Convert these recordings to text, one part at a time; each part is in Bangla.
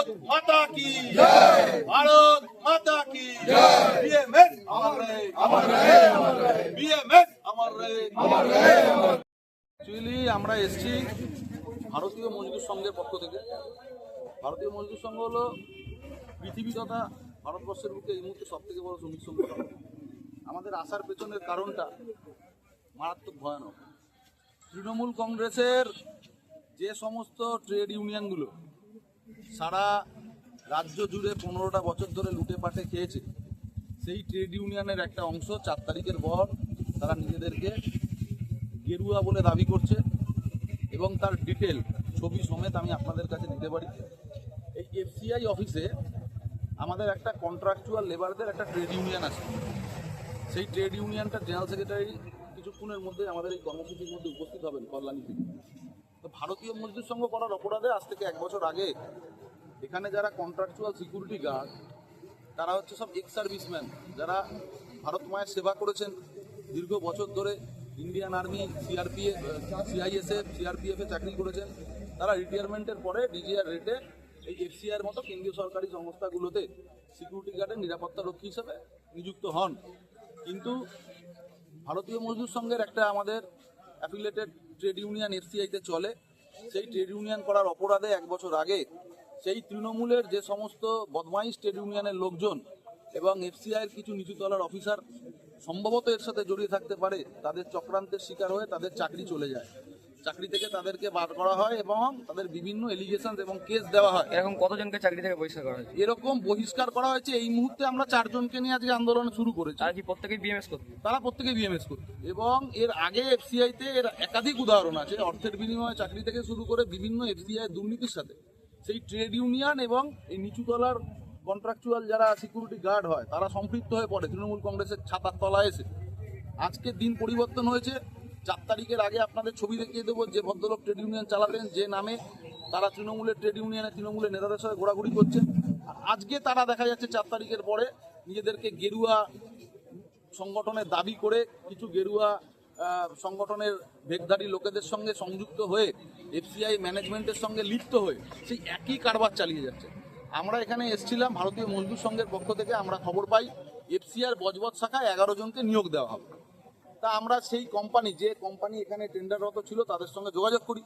ভারত মাতা কি জয়, ভারত মাতা কি জয়। বিএমএস আমার রে, আমার রে, আমার রে, বিএমএস আমার রে, আমার রে। অ্যাকচুয়ালি আমরা এসেছি ভারতীয় মজদুর সংঘের পক্ষ থেকে। ভারতীয় মজদুর সংঘ হলো পৃথিবী তথা ভারতবর্ষের বুকে এই মুহূর্তে সব থেকে বড় শ্রমিক সংগঠন। আমাদের আসার পেছনের কারণটা মারাত্মক ভয়ানক। তৃণমূল কংগ্রেসের যে সমস্ত ট্রেড ইউনিয়নগুলো সারা রাজ্য জুড়ে 15টা বছর ধরে লুটে পাটে খেয়েছে, সেই ট্রেড ইউনিয়নের একটা অংশ 4 তারিখের পর তারা নিজেদেরকে গেরুয়া বলে দাবি করছে এবং তার ডিটেল ছবি সমেত আমি আপনাদের কাছে দিতে পারি। এই এফসিআই অফিসে আমাদের একটা কন্ট্রাকচুয়াল লেবারদের একটা ট্রেড ইউনিয়ন আছে। সেই ট্রেড ইউনিয়নটার জেনারেল সেক্রেটারি কিছুক্ষণের মধ্যে আমাদের এই কর্মসূচির মধ্যে উপস্থিত হবেন কল্যাণী থেকে। তো ভারতীয় মজদুর সংঘ করার অপরাধে আজ থেকে 1 বছর আগে এখানে যারা কন্ট্রাকচুয়াল সিকিউরিটি গার্ড তারা হচ্ছে সব এক্স সার্ভিসম্যান, যারা ভারত মায়ের সেবা করেছেন দীর্ঘ বছর ধরে, ইন্ডিয়ান আর্মি, সিআরপিএফ, সিআইএসএফ, সিআরপিএফে চাকরি করেছেন। তারা রিটায়ারমেন্টের পরে ডিজিআর রেটে এই এফসিআইয়ের মতো কেন্দ্রীয় সরকারি সংস্থাগুলোতে সিকিউরিটি গার্ডের নিরাপত্তা রক্ষী হিসেবে নিযুক্ত হন। কিন্তু ভারতীয় মজদুর সংঘের একটা আমাদের অ্যাফিলিয়েটেড ট্রেড ইউনিয়ন এফসিআইতে চলে। সেই ট্রেড ইউনিয়ন করার অপরাধে 1 বছর আগে সেই তৃণমূলের যে সমস্ত বদমাইশ ট্রেড ইউনিয়নের লোকজন এবং এফসিআইয়ের কিছু নিচুতলার অফিসার সম্ভবত এর সাথে জড়িয়ে থাকতে পারে, তাদের চক্রান্তের শিকার হয়ে তাদের চাকরি চলে যায়। চাকরি থেকে তাদেরকে বার করা হয় এবং তাদের বিভিন্ন এলিগেশন এবং কেস দেওয়া হয়। এরকম কতজনকে চাকরি থেকে বহিষ্কার করা হয়েছে? এরকম বহিষ্কার করা হয়েছে এই মুহূর্তে আমরা 4 জনকে নিয়ে আজকে আন্দোলন শুরু করেছি। তারা কি প্রত্যেকেই বিএমএস করতে? তারা প্রত্যেকে বিএমএস করত এবং এর আগে এফসিআইতে এর একাধিক উদাহরণ আছে। অর্থের বিনিময়ে চাকরি থেকে শুরু করে বিভিন্ন এফসিআই দুর্নীতির সাথে সেই ট্রেড ইউনিয়ন এবং এই নিচুতলার কন্ট্রাকচুয়াল যারা সিকিউরিটি গার্ড হয় তারা সম্পৃক্ত হয়ে পড়ে তৃণমূল কংগ্রেসের ছাতার তলায় এসে। আজকে দিন পরিবর্তন হয়েছে। 4 তারিখের আগে আপনাদের ছবি দেখিয়ে দেবো যে ভদ্রলোক ট্রেড ইউনিয়ন চালাতেন, যে নামে তারা তৃণমূলের ট্রেড ইউনিয়নে তৃণমূলের নেতাদের সাথে ঘোরাঘুরি করছেন। আজকে তারা দেখা যাচ্ছে 4 তারিখের পরে নিজেদেরকে গেরুয়া সংগঠনের দাবি করে কিছু গেরুয়া সংগঠনের ভেগধারী লোকেদের সঙ্গে সংযুক্ত হয়ে এফসিআই ম্যানেজমেন্টের সঙ্গে লিপ্ত হয়ে সেই একই কারবার চালিয়ে যাচ্ছে। আমরা এখানে এসেছিলাম ভারতীয় মজদুর সংঘের পক্ষ থেকে, আমরা খবর পাই এফসিআর বজবজ শাখায় 11 জনকে নিয়োগ দেওয়া হবে। তা আমরা সেই কোম্পানি, যে কোম্পানি এখানে টেন্ডাররত ছিল তাদের সঙ্গে যোগাযোগ করি,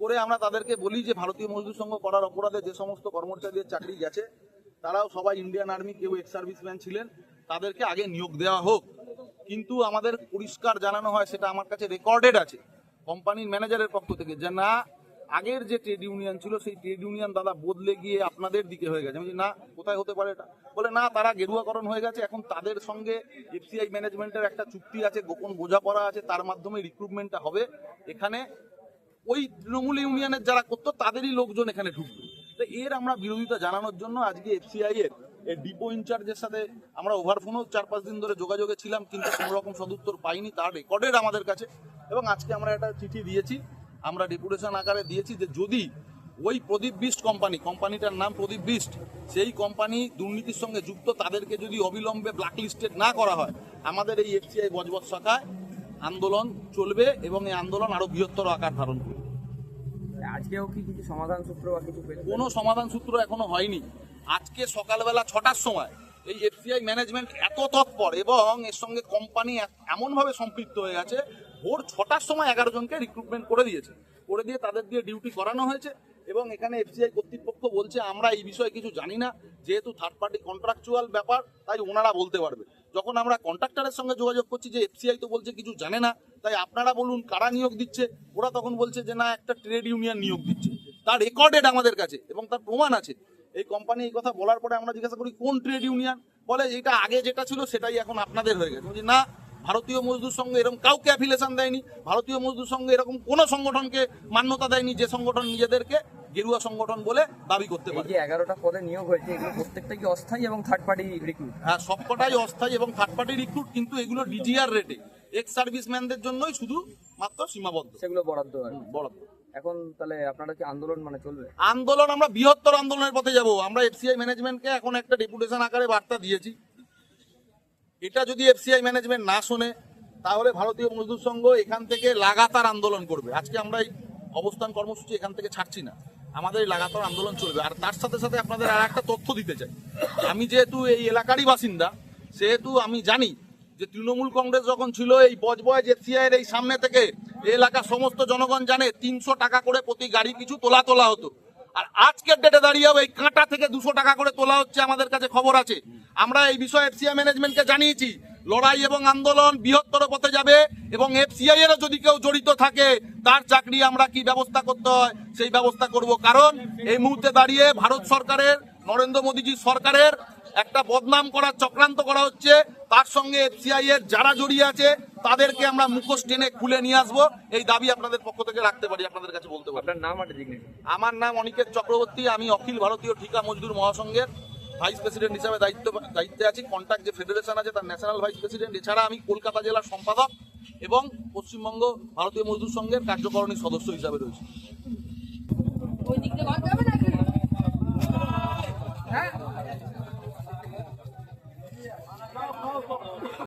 করে আমরা তাদেরকে বলি যে ভারতীয় মজদুর সংঘ করার অপরাধে যে সমস্ত কর্মচারীদের চাকরি গেছে তারাও সবাই ইন্ডিয়ান আর্মি, কেউ এক্স সার্ভিসম্যান ছিলেন, তাদেরকে আগে নিয়োগ দেওয়া হোক। কিন্তু আমাদের পরিষ্কার জানানো হয়, সেটা আমার কাছে রেকর্ডেড আছে কোম্পানির ম্যানেজারের পক্ষ থেকে, যে না, আগের যে ট্রেড ইউনিয়ন ছিল সেই ট্রেড ইউনিয়ন দাদা বদলে গিয়ে আপনাদের দিকে হয়ে গেছে। আমি বলি না, কোথায় হতে পারে এটা? বলে না, তারা গেরুয়াকরণ হয়ে গেছে, এখন তাদের সঙ্গে এফসিআই ম্যানেজমেন্টের একটা চুক্তি আছে, গোপন বোঝাপড়া আছে, তার মাধ্যমে রিক্রুটমেন্টটা হবে। এখানে ওই তৃণমূল ইউনিয়নের যারা করতো তাদেরই লোকজন এখানে ঢুকবে। তো এর আমরা বিরোধিতা জানানোর জন্য আজকে এফসিআই এর ডিপো ইনচার্জের সাথে আমরা ওভারফোনও 4-5 দিন ধরে যোগাযোগে ছিলাম, কিন্তু কোনো রকম সদুত্তর পাইনি। তার রেকর্ডেড আমাদের কাছে, এবং আজকে আমরা একটা চিঠি দিয়েছি, আমরা ডেপুটেশন আকারে দিয়েছি যে যদি ওই প্রদীপ বিস্ট কোম্পানিটার নাম প্রদীপ বিস্ট, সেই কোম্পানি দুর্নীতির সঙ্গে যুক্ত, তাদেরকে যদি অবিলম্বে ব্ল্যাকলিস্টেড না করা হয়, আমাদের এই এফসিআই বজবজ শাখায় আন্দোলন চলবে এবং এই আন্দোলন আরো বৃহত্তর আকার ধারণ করবে। আজকেও কি কিছু সমাধান সূত্র বা কিছু কোনো সমাধান সূত্র এখনো হয়নি। আজকে সকালবেলা 6টার সময় এই এফসিআই ম্যানেজমেন্ট এত তৎপর এবং এর সঙ্গে কোম্পানি এমনভাবে সম্পৃক্ত হয়ে গেছে, ভোর 6টার সময় 11 জনকে রিক্রুটমেন্ট করে দিয়েছে, করে দিয়ে তাদের দিয়ে ডিউটি করানো হয়েছে। এবং এখানে এফসিআই কর্তৃপক্ষ বলছে আমরা এই বিষয়ে কিছু জানি না, যেহেতু থার্ড পার্টি কন্ট্রাকচুয়াল ব্যাপার তাই ওনারা বলতে পারবে। যখন আমরা কন্ট্রাক্টরের সঙ্গে যোগাযোগ করছি যে এফসিআই তো বলছে কিছু জানে না, তাই আপনারা বলুন কারা নিয়োগ দিচ্ছে, ওরা তখন বলছে যে না, একটা ট্রেড ইউনিয়ন নিয়োগ দিচ্ছে। তার রেকর্ডেড আমাদের কাছে এবং তার প্রমাণ আছে। এই কোম্পানি এই কথা বলার পরে আমরা জিজ্ঞাসা করি কোন ট্রেড ইউনিয়ন, বলে এটা আগে যেটা ছিল সেটাই এখন আপনাদের হয়ে গেছে। বলছি না, ভারতীয় মজদুর সংঘ এরকম কাউকে অ্যাফিলিয়েশন দেয়নি, ভারতীয় মজদুর সংঘ এরকম কোনো সংগঠনকে মান্যতা দেয়নি যে সংগঠন নিজেদেরকে গেরুয়া সংগঠন বলে দাবি করতে পারে। যে 11টা পদে নিয়োগ হয়েছে, এগুলো প্রত্যেকটা কি অস্থায়ী এবং থার্ড পার্টি রিক্রুট? হ্যাঁ, সবকটাই অস্থায়ী এবং থার্ড পার্টি রিক্রুট, কিন্তু এগুলো ডিজিআর রেটে এক্স সার্ভিসম্যানদের জন্যই শুধু মাত্র সীমাবদ্ধ, সেগুলো বরাদ্দ হয়। বরাদ্দ। এখন তাহলে আপনারা কি আন্দোলন চলবে? আন্দোলন আমরা বৃহত্তর আন্দোলনের পথে যাব। আমরা এফসিআই ম্যানেজমেন্টকে এখন একটা ডেপুটেশন আকারে বার্তা দিয়েছি। এটা যদি এফসিআই ম্যানেজমেন্ট না শোনে তাহলে ভারতীয় মজদুর সংঘ এখান থেকে লাগাতার আন্দোলন করবে। আজকে আমরা এই অবস্থান কর্মসূচি এখান থেকে ছাড়ছি না, আমাদের এই লাগাতার আন্দোলন চলবে। আর তার সাথে সাথে আপনাদের আর একটা তথ্য দিতে চাই, আমি যেহেতু এই এলাকারই বাসিন্দা, সেহেতু আমি জানি যে তৃণমূল কংগ্রেস যখন ছিল এই বজবজ এফসিআই এর এই সামনে থেকে এই এলাকার সমস্ত জনগণ জানে 300 টাকা করে প্রতি গাড়ি পিছু তোলা হতো। আর আজকের ডেটে দাঁড়িয়েও এই কাঁটা থেকে 200 টাকা করে তোলা হচ্ছে, আমাদের কাছে খবর আছে। আমরা এই বিষয়ে এফসিআই ম্যানেজমেন্টকে জানিয়েছি, লড়াই এবং আন্দোলন বৃহত্তর পথে যাবে এবং এফসিআই এরও যদি কেউ জড়িত থাকে তার চাকরি আমরা কি ব্যবস্থা করতে হয় সেই ব্যবস্থা করব। কারণ এই মুহূর্তে দাঁড়িয়ে ভারত সরকারের, নরেন্দ্র মোদীজি সরকারের একটা বদনাম করার চক্রান্ত করা হচ্ছে। তার সঙ্গে এফসিআই এর যারা জড়িয়ে আছে তাদেরকে আমরা মুখোশ টেনে খুলে নিয়ে আসবো, এই দাবি আপনাদের পক্ষ থেকে রাখতে পারি, আপনাদের কাছে বলতে পারি। আপনার নাম আর ডিগনিটি? আমার নাম অনিকেত চক্রবর্তী, আমি অখিল ভারতীয় ঠিকা মজদুর মহাসংঘের ভাইস প্রেসিডেন্ট হিসাবে দায়িত্বে আছি। কন্ট্যাক্ট যে ফেডারেশন আছে তার ন্যাশনাল ভাইস প্রেসিডেন্ট। এছাড়া আমি কলকাতা জেলার সম্পাদক এবং পশ্চিমবঙ্গ ভারতীয় মজদুর সংঘের কার্যকারিণী সদস্য হিসাবে রয়েছি। ওই দিক দিয়ে বাদ যাবে নাকি? হ্যাঁ